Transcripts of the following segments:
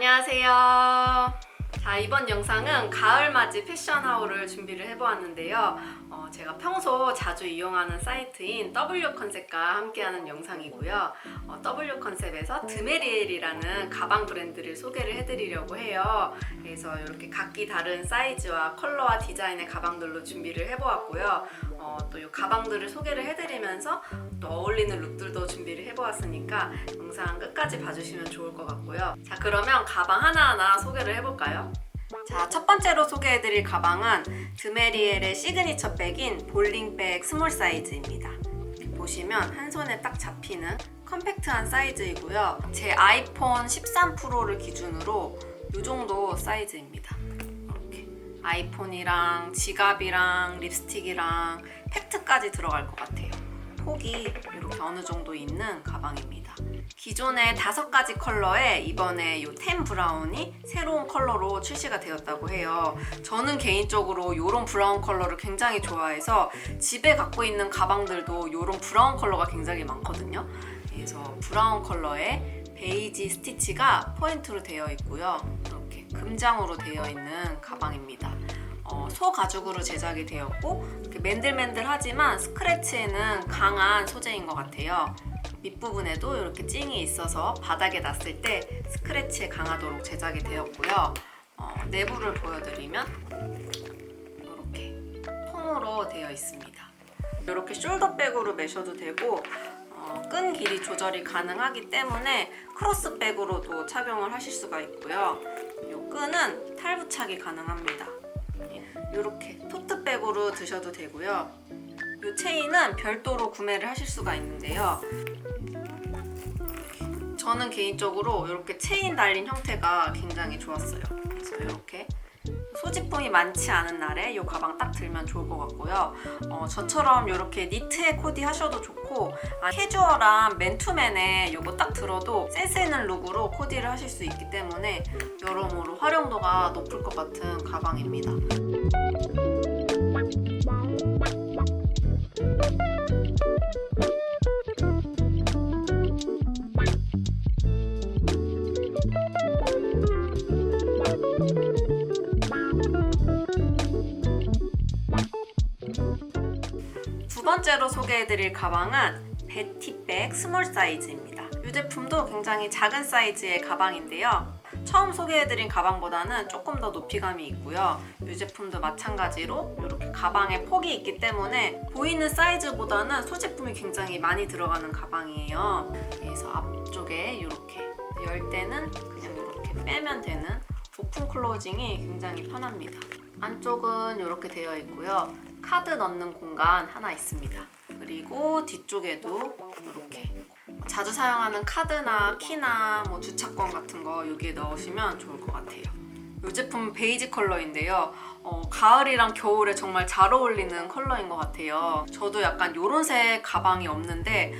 안녕하세요. 자, 이번 영상은 가을맞이 패션 하울을 준비를 해보았는데요. 제가 평소 자주 이용하는 사이트인 W컨셉과 함께하는 영상이고요. W컨셉에서 드메리엘이라는 가방 브랜드를 소개를 해드리려고 해요. 그래서 이렇게 각기 다른 사이즈와 컬러와 디자인의 가방들로 준비를 해보았고요. 또 이 가방들을 소개를 해드리면서 또 어울리는 룩들도 준비를 해보았으니까 영상 끝까지 봐주시면 좋을 것 같고요. 자, 그러면 가방 하나하나 소개를 해볼까요? 자, 첫 번째로 소개해드릴 가방은 드메리엘의 시그니처 백인 볼링백 스몰 사이즈입니다. 이렇게 보시면 한 손에 딱 잡히는 컴팩트한 사이즈이고요. 제 아이폰 13 프로를 기준으로 이 정도 사이즈입니다. 이렇게 아이폰이랑 지갑이랑 립스틱이랑 팩트까지 들어갈 것 같아요. 폭이 이렇게 어느 정도 있는 가방입니다. 기존에 5가지 컬러에 이번에 이 템 브라운이 새로운 컬러로 출시가 되었다고 해요. 저는 개인적으로 이런 브라운 컬러를 굉장히 좋아해서 집에 갖고 있는 가방들도 이런 브라운 컬러가 굉장히 많거든요. 그래서 브라운 컬러에 베이지 스티치가 포인트로 되어 있고요. 이렇게 금장으로 되어 있는 가방입니다. 소가죽으로 제작이 되었고 이렇게 맨들맨들하지만 스크래치에는 강한 소재인 것 같아요. 밑부분에도 이렇게 찡이 있어서 바닥에 놨을 때 스크래치에 강하도록 제작이 되었고요. 내부를 보여드리면 이렇게 통으로 되어 있습니다. 이렇게 숄더백으로 매셔도 되고 끈 길이 조절이 가능하기 때문에 크로스백으로도 착용을 하실 수가 있고요. 이 끈은 탈부착이 가능합니다. 이렇게 토트백으로 드셔도 되고요. 이 체인은 별도로 구매를 하실 수가 있는데요. 저는 개인적으로 이렇게 체인 달린 형태가 굉장히 좋았어요. 그래서 이렇게 소지품이 많지 않은 날에 이 가방 딱 들면 좋을 것 같고요. 저처럼 이렇게 니트에 코디 하셔도 좋고 캐주얼한 맨투맨에 이거 딱 들어도 센스 있는 룩으로 코디를 하실 수 있기 때문에 여러모로 활용도가 높을 것 같은 가방입니다. 두 번째로 소개해드릴 가방은 베티백 스몰 사이즈입니다. 이 제품도 굉장히 작은 사이즈의 가방인데요. 처음 소개해드린 가방보다는 조금 더 높이감이 있고요. 이 제품도 마찬가지로 이렇게 가방에 폭이 있기 때문에 보이는 사이즈보다는 소지품이 굉장히 많이 들어가는 가방이에요. 그래서 앞쪽에 이렇게 열 때는 그냥 이렇게 빼면 되는 오픈 클로징이 굉장히 편합니다. 안쪽은 이렇게 되어 있고요. 카드 넣는 공간 하나 있습니다. 그리고 뒤쪽에도 이렇게 자주 사용하는 카드나 키나 주차권 같은 거 여기에 넣으시면 좋을 것 같아요. 이 제품은 베이지 컬러인데요. 가을이랑 겨울에 정말 잘 어울리는 컬러인 것 같아요. 저도 약간 이런 색 가방이 없는데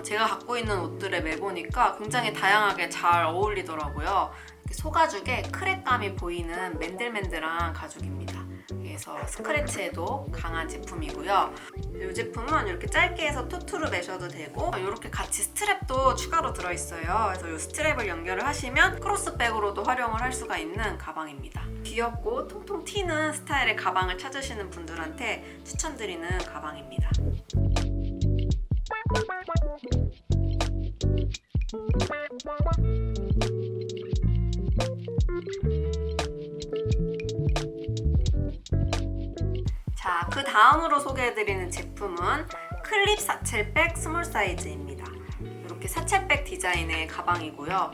제가 갖고 있는 옷들에 매보니까 굉장히 다양하게 잘 어울리더라고요. 소가죽에 크랙감이 보이는 맨들맨들한 가죽입니다. 그래서 스크래치에도 강한 제품이고요. 이 제품은 이렇게 짧게 해서 투투로 매셔도 되고 이렇게 같이 스트랩도 추가로 들어있어요. 그래서 이 스트랩을 연결을 하시면 크로스백으로도 활용을 할 수가 있는 가방입니다. 귀엽고 통통 튀는 스타일의 가방을 찾으시는 분들한테 추천드리는 가방입니다. 자, 그 다음으로 소개해드리는 제품은 클립 사첼백 스몰 사이즈입니다. 이렇게 사첼백 디자인의 가방이고요.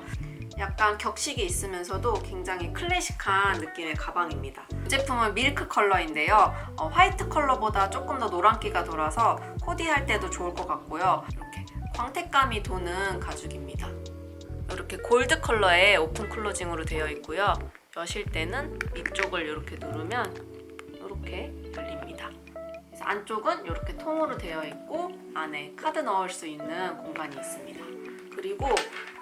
약간 격식이 있으면서도 굉장히 클래식한 느낌의 가방입니다. 이 제품은 밀크 컬러인데요. 화이트 컬러보다 조금 더 노란기가 돌아서 코디할 때도 좋을 것 같고요. 이렇게 광택감이 도는 가죽입니다. 이렇게 골드 컬러의 오픈 클로징으로 되어 있고요. 여실 때는 위쪽을 이렇게 누르면 이렇게 열립니다. 그래서 안쪽은 이렇게 통으로 되어 있고 안에 카드 넣을 수 있는 공간이 있습니다. 그리고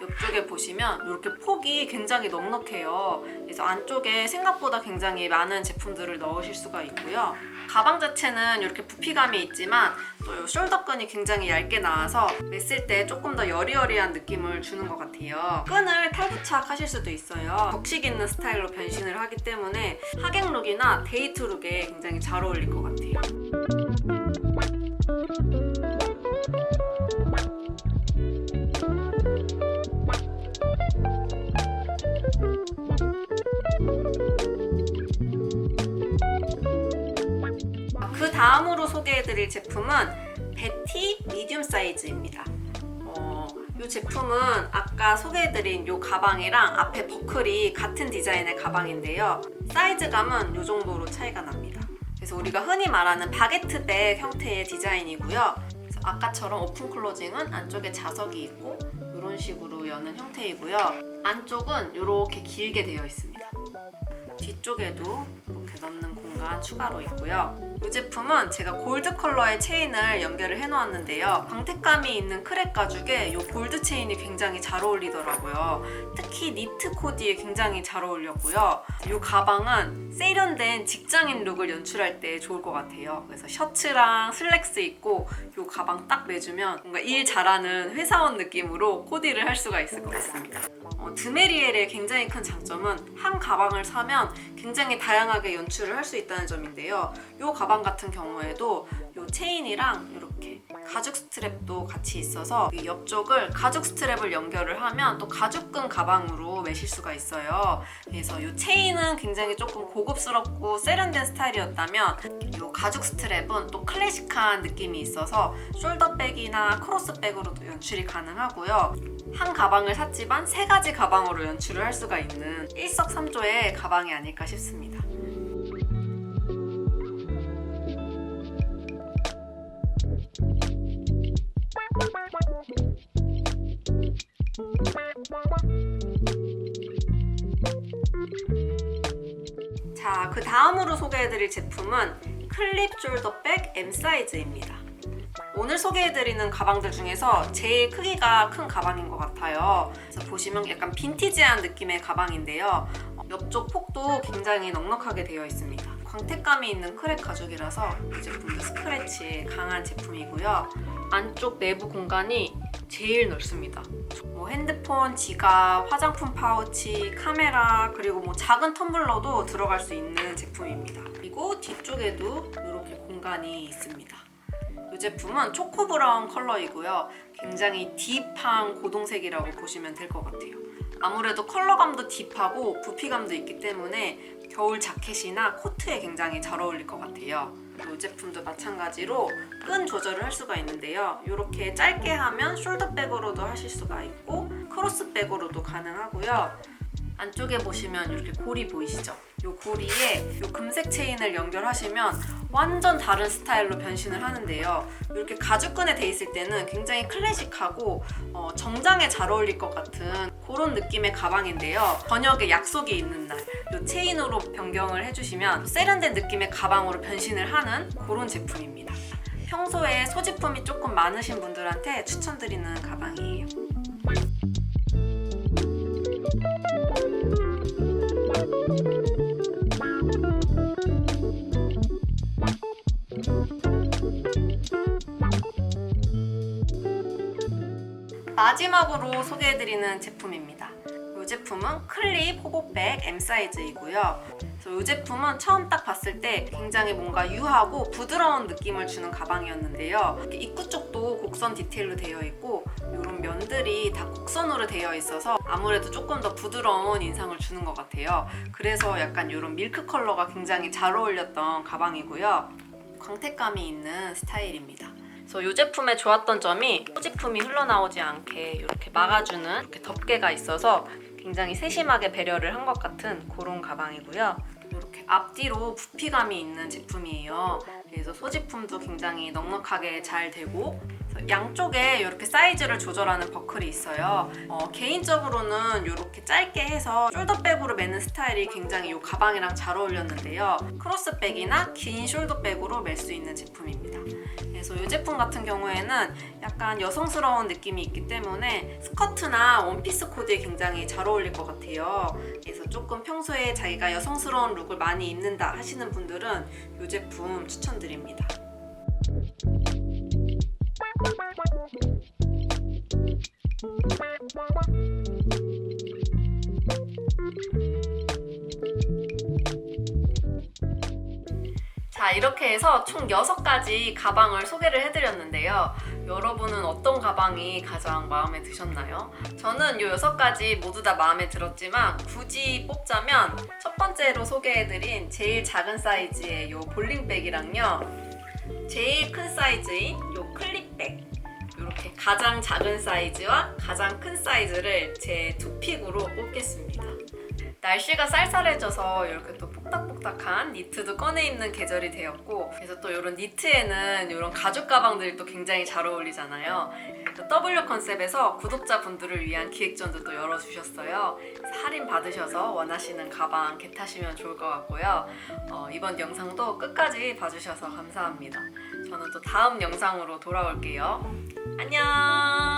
이쪽에 보시면 이렇게 폭이 굉장히 넉넉해요. 그래서 안쪽에 생각보다 굉장히 많은 제품들을 넣으실 수가 있고요. 가방 자체는 이렇게 부피감이 있지만 또 이 숄더끈이 굉장히 얇게 나와서 맸을 때 조금 더 여리여리한 느낌을 주는 것 같아요. 끈을 탈부착하실 수도 있어요. 격식 있는 스타일로 변신을 하기 때문에 하객 룩이나 데이트 룩에 굉장히 잘 어울릴 것 같아요. 그 다음으로 소개해드릴 제품은 베티 미디움 사이즈입니다. 이 제품은 아까 소개해드린 이 가방이랑 앞에 버클이 같은 디자인의 가방인데요. 사이즈감은 이 정도로 차이가 납니다. 그래서 우리가 흔히 말하는 바게트백 형태의 디자인이고요. 그래서 아까처럼 오픈 클로징은 안쪽에 자석이 있고 이런 식으로 여는 형태이고요. 안쪽은 이렇게 길게 되어 있습니다. 뒤쪽에도 이렇게 넣는 공간 추가로 있고요. 이 제품은 제가 골드 컬러의 체인을 연결을 해놓았는데요. 광택감이 있는 크랙 가죽에 이 골드 체인이 굉장히 잘 어울리더라고요. 특히 니트 코디에 굉장히 잘 어울렸고요. 이 가방은 세련된 직장인 룩을 연출할 때 좋을 것 같아요. 그래서 셔츠랑 슬랙스 입고 이 가방 딱 매주면 뭔가 일 잘하는 회사원 느낌으로 코디를 할 수가 있을 것 같습니다. 드메리엘의 굉장히 큰 장점은 한 가방을 사면 굉장히 다양하게 연출을 할 수 있다는 점인데요. 이 가방 같은 경우에도 이 체인이랑 이렇게 가죽 스트랩도 같이 있어서 이 옆쪽을 가죽 스트랩을 연결을 하면 또 가죽끈 가방으로 매실 수가 있어요. 그래서 이 체인은 굉장히 조금 고급스럽고 세련된 스타일이었다면 이 가죽 스트랩은 또 클래식한 느낌이 있어서 숄더백이나 크로스백으로도 연출이 가능하고요. 한 가방을 샀지만 세 가지 가방으로 연출을 할 수가 있는 일석삼조의 가방이 아닐까 싶습니다. 자, 그 다음으로 소개해드릴 제품은 클립 숄더백 M 사이즈입니다. 오늘 소개해드리는 가방들 중에서 제일 크기가 큰 가방인 것 같아요. 그래서 보시면 약간 빈티지한 느낌의 가방인데요. 옆쪽 폭도 굉장히 넉넉하게 되어 있습니다. 광택감이 있는 크랙 가죽이라서 이 제품도 스크래치에 강한 제품이고요. 안쪽 내부 공간이 제일 넓습니다. 핸드폰, 지갑, 화장품 파우치, 카메라, 그리고 작은 텀블러도 들어갈 수 있는 제품입니다. 그리고 뒤쪽에도 이렇게 공간이 있습니다. 이 제품은 초코 브라운 컬러이고요. 굉장히 딥한 고동색이라고 보시면 될 것 같아요. 아무래도 컬러감도 딥하고 부피감도 있기 때문에 겨울 자켓이나 코트에 굉장히 잘 어울릴 것 같아요. 이 제품도 마찬가지로 끈 조절을 할 수가 있는데요. 이렇게 짧게 하면 숄더백으로도 하실 수가 있고 크로스백으로도 가능하고요. 안쪽에 보시면 이렇게 고리 보이시죠? 이 고리에 이 금색 체인을 연결하시면 완전 다른 스타일로 변신을 하는데요. 이렇게 가죽끈에 돼 있을 때는 굉장히 클래식하고 정장에 잘 어울릴 것 같은 그런 느낌의 가방인데요. 저녁에 약속이 있는 날 이 체인으로 변경을 해주시면 세련된 느낌의 가방으로 변신을 하는 그런 제품입니다. 평소에 소지품이 조금 많으신 분들한테 추천드리는 가방이에요. 마지막으로 소개해드리는 제품입니다. 이 제품은 클립 호보백 M 사이즈이고요. 그래서 이 제품은 처음 딱 봤을 때 굉장히 뭔가 유하고 부드러운 느낌을 주는 가방이었는데요. 이렇게 입구 쪽도 곡선 디테일로 되어 있고 이런 면들이 다 곡선으로 되어 있어서 아무래도 조금 더 부드러운 인상을 주는 것 같아요. 그래서 약간 이런 밀크 컬러가 굉장히 잘 어울렸던 가방이고요. 광택감이 있는 스타일입니다. 그래서 이 제품의 좋았던 점이 소지품이 흘러나오지 않게 이렇게 막아주는 이렇게 덮개가 있어서 굉장히 세심하게 배려를 한 것 같은 그런 가방이고요. 이렇게 앞뒤로 부피감이 있는 제품이에요. 그래서 소지품도 굉장히 넉넉하게 잘 되고 양쪽에 이렇게 사이즈를 조절하는 버클이 있어요. 개인적으로는 이렇게 짧게 해서 숄더백으로 매는 스타일이 굉장히 이 가방이랑 잘 어울렸는데요. 크로스백이나 긴 숄더백으로 멜 수 있는 제품입니다. 그래서 이 제품 같은 경우에는 약간 여성스러운 느낌이 있기 때문에 스커트나 원피스 코디에 굉장히 잘 어울릴 것 같아요. 그래서 조금 평소에 자기가 여성스러운 룩을 많이 입는다 하시는 분들은 이 제품 추천드립니다. 자, 이렇게 해서 총 6가지 가방을 소개를 해드렸는데요. 여러분은 어떤 가방이 가장 마음에 드셨나요? 저는 이 6가지 모두 다 마음에 들었지만 굳이 뽑자면 첫 번째로 소개해드린 제일 작은 사이즈의 이 볼링백이랑요, 제일 큰 사이즈인 이 클립백, 이렇게 가장 작은 사이즈와 가장 큰 사이즈를 제 두 픽으로 뽑겠습니다. 날씨가 쌀쌀해져서 이렇게 또 뽁닥뽁닥한 니트도 꺼내 입는 계절이 되었고, 그래서 또 이런 니트에는 이런 가죽 가방들이 또 굉장히 잘 어울리잖아요. W 컨셉에서 구독자분들을 위한 기획전도 또 열어주셨어요. 할인 받으셔서 원하시는 가방 겟하시면 좋을 것 같고요. 이번 영상도 끝까지 봐주셔서 감사합니다. 저는 또 다음 영상으로 돌아올게요. 안녕.